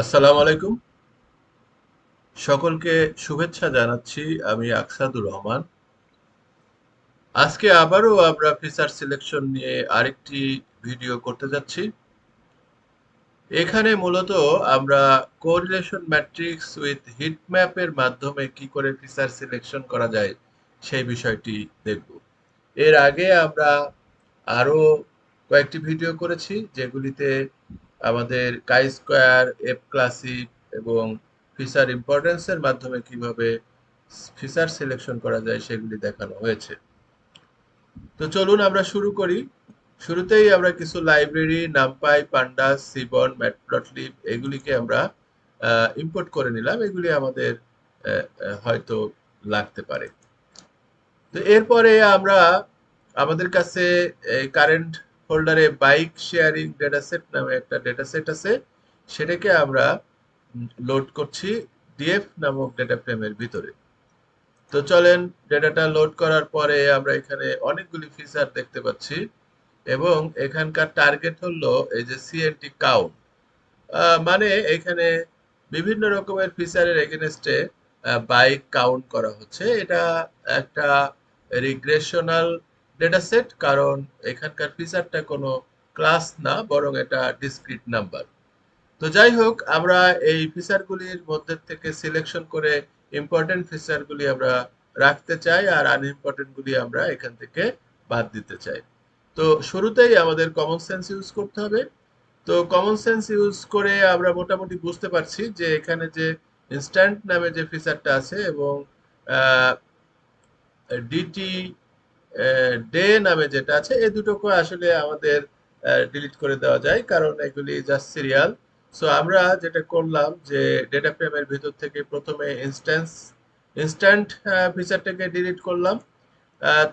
আসসালামু আলাইকুম। সকলকে শুভেচ্ছা জানাচ্ছি। আমি আকসাদুর রহমান। আজকে আবারও আমরা ফিচার সিলেকশন নিয়ে আরেকটি ভিডিও করতে যাচ্ছি। এখানে মূলত আমরা কোরিলেশন ম্যাট্রিক্স উইথ হিট ম্যাপের মাধ্যমে কি করে ফিচার সিলেকশন করা যায় সেই বিষয়টি দেখব। এর আগে আমরা আরো কয়েকটি ভিডিও করেছি যেগুলিতে আমাদের কাই স্কোয়ার, এফ ক্লাসিক এবং ফিচার ইম্পর্টেন্সের মাধ্যমে কিভাবে ফিচার সিলেকশন করা যায় সেগুলি দেখানো হয়েছে। তো চলুন আমরা শুরু করি। শুরুতেই আমরা কিছু library NumPy, pandas, seaborn, matplotlib এগুলিকে আমরা ইম্পোর্ট করে নিলাম। এগুলি আমাদের হয়তো লাগতে পারে। তো এরপরে আমরা আমাদের কাছে কারেন্ট ফোল্ডারে বাইক শেয়ারিং ডেটাসেট নামে একটা ডেটাসেট আছে। সেটাকে আমরা লোড করছি ডিএফ নামক ডেটা ফ্রেমের ভিতরে। তো চলেন, ডেটাটা লোড করার পরে আমরা এখানে অনেকগুলি ফিচার দেখতে পাচ্ছি এবং এখানকার টার্গেট হলো এই যে সিএনটি কাউন্ট। মানে এখানে বিভিন্ন রকমের ফিচারের এগেনস্টে বাইক কাউন্ট করা হচ্ছে। এটা একটা রিগ্রেশনাল ডেটা সেট, কারণ এখানকার ফিচারটা কোনো ক্লাস না, বরং এটা ডিসক্রিট নাম্বার। তো যাই হোক, আমরা এই ফিচারগুলির মধ্যে থেকে সিলেকশন করে ইম্পর্টেন্ট ফিচারগুলি আমরা রাখতে চাই আর আনইম্পর্টেন্ট গুলি আমরা এখান থেকে বাদ দিতে চাই। তো শুরুতেই আমাদের কমন সেন্স ইউজ করতে হবে। তো কমন সেন্স ইউজ করে আমরা মোটামুটি বুঝতে পারছি যে এখানে যে ইনস্ট্যান্ট নামে যে ফিচারটা আছে এবং ডিটি ডে নামে যেটা আছে, এই দুটোকে আসলে আমাদের ডিলিট করে দেওয়া যায়, কারণ এগুলি জাস্ট সিরিয়াল। সো আমরা যেটা করলাম যে ডেটা ফ্রেমের ভিতর থেকে প্রথমে ইনস্ট্যান্ট ফিচারটাকে ডিলিট করলাম।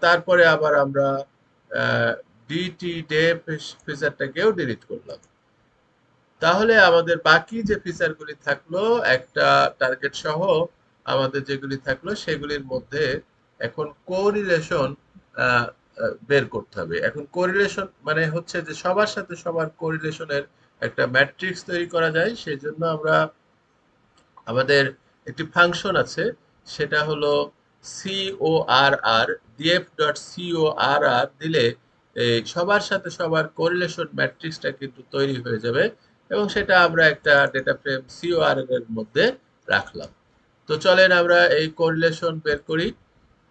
তারপরে আবার আমরা ডিটি ডে ফিচারটাকেও ডিলিট করলাম। তাহলে আমাদের বাকি যে ফিচারগুলি থাকলো, একটা টার্গেট সহ আমাদের যেগুলি থাকলো সেগুলির মধ্যে এখন কোরিলেশন বের করতে হবে। এখন কোরিলেশন মানে হচ্ছে যে সবার সাথে সবার কোরিলেশনের একটা ম্যাট্রিক্স তৈরি করা যায়। সেই জন্য আমরা আমাদের একটি ফাংশন আছে, সেটা হলো CORR, df.corr দিলে এই সবার সাথে সবার কোরিলেশন ম্যাট্রিক্সটা কিন্তু তৈরি হয়ে যাবে এবং সেটা আমরা একটা ডেটা ফ্রেম CORR এর মধ্যে রাখলাম। তো চলেন আমরা এই কোরিলেশন বের করি।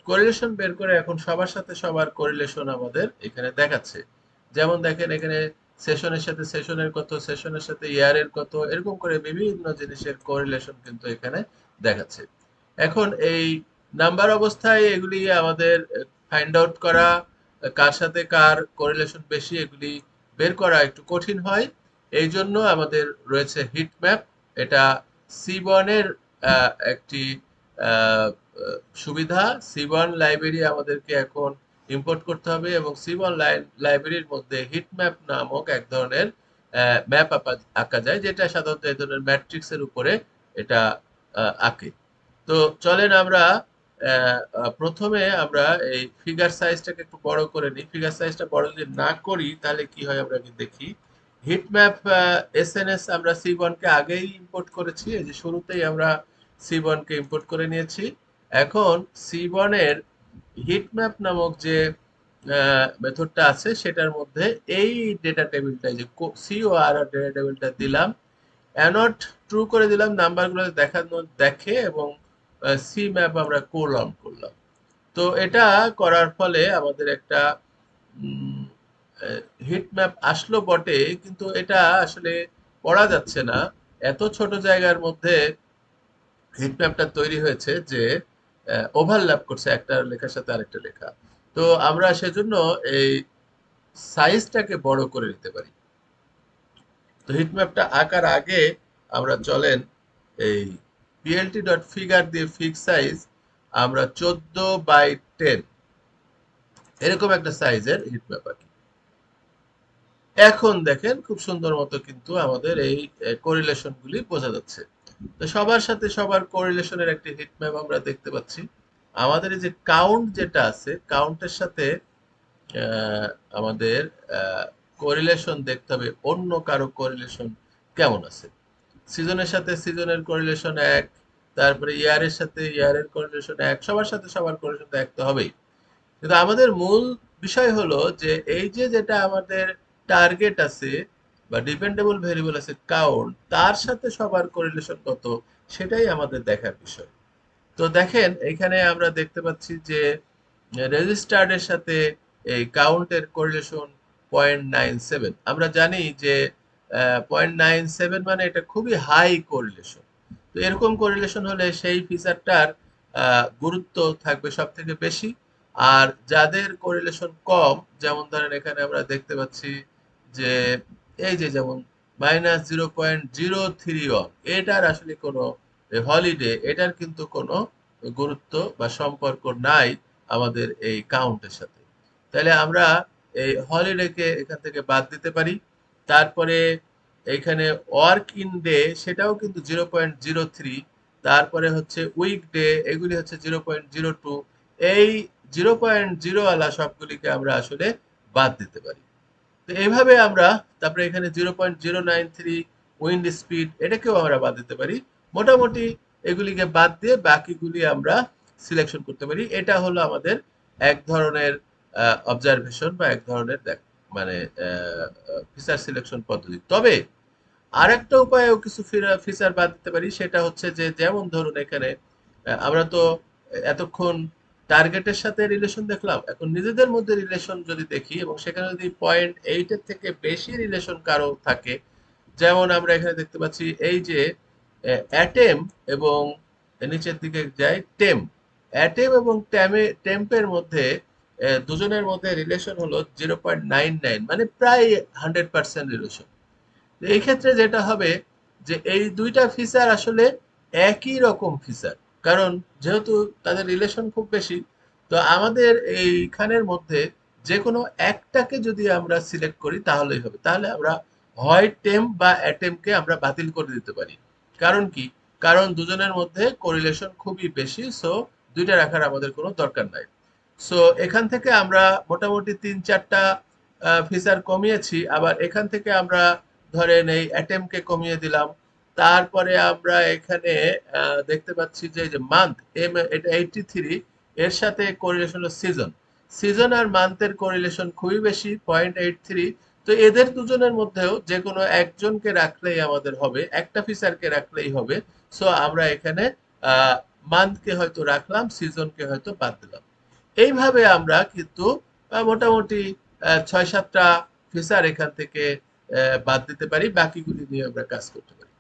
কোরিলেশন বের করে এখন সবার সাথে সবার কোরিলেশন আমাদের এখানে দেখাচ্ছে। যেমন দেখেন, এখানে সেশনের সাথে সেশনের কত, সেশনের সাথে ইয়ারের কত, এরকম করে বিভিন্ন জিনিসের কোরিলেশন কিন্তু এখানে দেখাচ্ছে। এখন এই নাম্বার অবস্থায় এগুলি আমাদের ফাইন্ড আউট করা, কার সাথে কার কোরিলেশন বেশি, এগুলি বের করা একটু কঠিন হয়। এই জন্য আমাদের রয়েছে হিট ম্যাপ। এটা সিবনের একটি আহ, সুবিধা। সিবন লাইব্রেরি আমাদেরকে এখন ইম্পোর্ট করতে হবে এবং সিবন লাইব্রেরির মধ্যে হিট ম্যাপ নামক এক ধরনের ম্যাপ আঁকা যায়, যেটা সাধারণত এই ধরনের ম্যাট্রিক্স এর উপরে এটা আঁকে। তো চলেন আমরা প্রথমে আমরা এই ফিগার সাইজটাকে একটু বড় করে নিই। ফিগার সাইজটা বড় যদি না করি তাহলে কি হয় আমরা কি দেখি। হিটম্যাপ এসএনএস আমরা সি1 কে আগেই ইম্পোর্ট করেছি, এই যে শুরুতেই আমরা সি1 কে ইম্পোর্ট করে নিয়েছি। এখন সি1 এর হিটম্যাপ নামক যে মেথডটা আছে সেটার মধ্যে এই ডেটা টেবিলটা, যে সিওআর ডেটা টেবিলটা দিলাম, অ্যানট ট্রু করে দিলাম, নাম্বারগুলো দেখানো দেখে, এবং সি ম্যাপ আমরা কোলন করলাম। তো এটা করার ফলে আমাদের একটা হিট ম্যাপ আসলো বটে, কিন্তু এটা আসলে পড়া যাচ্ছে না। এত ছোট জায়গার মধ্যে হিট ম্যাপটা তৈরি হয়েছে যে ওভারল্যাপ করছে একটা লেখার সাথে আরেকটা লেখা। তো আমরা সেজন্য এই সাইজটাকে বড় করে নিতে পারি। তো হিট ম্যাপটা আঁকার আগে আমরা চলেন এই পিএলটি ডট ফিগার দিয়ে ফিক্স সাইজ আমরা 14 বাই 10 এরকম একটা সাইজের হিট ম্যাপ আঁকি। এখন দেখেন খুব সুন্দর মতো কিন্তু আমাদের এই কোরিলেশন গুলি বোঝা যাচ্ছে। তো সবার সাথে সবার কোরিলেশনের একটি হিট ম্যাপ আমরা দেখতে পাচ্ছি। আমাদের এই যে কাউন্ট যেটা আছে, কাউন্টের সাথে আহ, আমাদের কোরিলেশন দেখতে হবে অন্য কারো কোরিলেশন কেমন আছে। সিজনের সাথে সিজনের কোরিলেশন এক, তারপরে ইয়ারের সাথে ইয়ারের কোরিলেশন এক, সবার সাথে সবার কোরিলেশন তো এক তো হবেই। কিন্তু আমাদের মূল বিষয় হলো যে এই যে যেটা আমাদের টার্গেট আছে বা ডিপেন্ডেবল ভেরিয়েবল আছে কাউন্ট, তার সাথে সবার কোরিলেশন কত, সেটাই আমাদের দেখার বিষয়। তো দেখেন এখানে আমরা দেখতে পাচ্ছি যে রেজিস্টার্ড এর সাথে এই কাউন্টের কোরিলেশন 0.97। আমরা জানি যে 0.97 মানে এটা খুবই হাই কোরিলেশন। তো এরকম কোরিলেশন হলে সেই ফিচারটার গুরুত্ব থাকবে সব থেকে বেশি। আর যাদের কোরিলেশন কম, যেমন ধরেন এখানে আমরা দেখতে পাচ্ছি যে এই যে যেমন -0.031, এটার আসলে কোনো হলিডে, এটার কিন্তু কোনো গুরুত্ব বা সম্পর্ক নাই আমাদের এই কাউন্টের সাথে। তাহলে আমরা এই হলিডেকে এখান থেকে বাদ দিতে পারি। তারপরে এইখানে ওয়ার্ক ইন ডে, সেটাও কিন্তু 0.03। তারপরে হচ্ছে উইক ডে, এগুলি হচ্ছে 0.02। এই 0.0 ওয়ালা সবগুলিকে আমরা আসলে বাদ দিতে পারি। তো এইভাবে আমরা, তারপরে এখানে 0.093 উইন্ড স্পিড, এটাকেও আমরা বাদ দিতে পারি। মোটামুটি এগুলিকে বাদ দিয়ে বাকিগুলি আমরা সিলেকশন করতে পারি। এটা হলো আমাদের এক ধরনের অবজারভেশন বা এক ধরনের মানে ফিচার সিলেকশন পদ্ধতি। তবে আরেকটা উপায়েও কিছু ফিচার বাদ দিতে পারি। সেটা হচ্ছে যে যেমন ধরুন এখানে আমরা তো এতক্ষণ টার্গেটের সাথে রিলেশন দেখলাম, এখন নিজেদের মধ্যে রিলেশন যদি দেখি এবং সেখানে যদি 0.8 এর থেকে বেশি রিলেশন কারো থাকে, যেমন আমরা এখানে দেখতে পাচ্ছি এই যে অ্যাটেম এবং নিচের দিকে যাই টেম, অ্যাটেম এবং টেম্পের মধ্যে দুজনের মধ্যে রিলেশন হলো 0.99, মানে প্রায় 100% রিলেশন। এই ক্ষেত্রে যেটা হবে যে এই দুইটা ফিচার আসলে একই রকম ফিচার, কারণ যেহেতু তাদের রিলেশন খুব বেশি, তো আমাদের এইখানের মধ্যে যে কোনো একটাকে যদি আমরা সিলেক্ট করি তাহলেই হবে। তাহলে আমরা হয় টেম বা অ্যাটেমকে আমরা বাতিল করে দিতে পারি। কারণ কি? কারণ দুজনের মধ্যে কোরিলেশন খুবই বেশি, সো দুইটা রাখার আমাদের কোনো দরকার নাই। সো এখান থেকে আমরা মোটামুটি 3-4টা ফিচার কমিয়েছি। আবার এখান থেকে আমরা ধরেন এই অ্যাটেমকে কমিয়ে দিলাম। তারপরে আমরা এখানে দেখতে পাচ্ছি যে এই যে মান্থ, এটা 83, এর সাথে কোরিলেশন হলো সিজন। সিজন আর মান্থের কোরিলেশন খুবই বেশি, 0.83। তো এদের দুজনের মধ্যেও যে কোনো একজনকে রাখলেই আমাদের হবে, একটা ফিচারকে রাখলেই হবে। সো আমরা এখানে মান্থকে হয়তো রাখলাম, সিজনকে হয়তো বাদ দিলাম। এইভাবে আমরা কিন্তু মোটামুটি 6-7টা ফিচার এখান থেকে বাদ দিতে পারি, বাকিগুলি নিয়ে আমরা কাজ করতে পারি।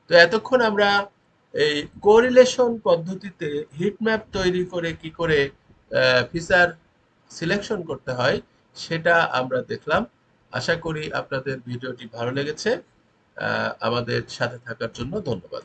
তো এতক্ষণ আমরা এই কোরিলেশন পদ্ধতিতে হিট ম্যাপ তৈরি করে কি করে ফিচার সিলেকশন করতে হয় সেটা আমরা দেখলাম। আশা করি আপনাদের ভিডিওটি ভালো লেগেছে। আমাদের সাথে থাকার জন্য ধন্যবাদ।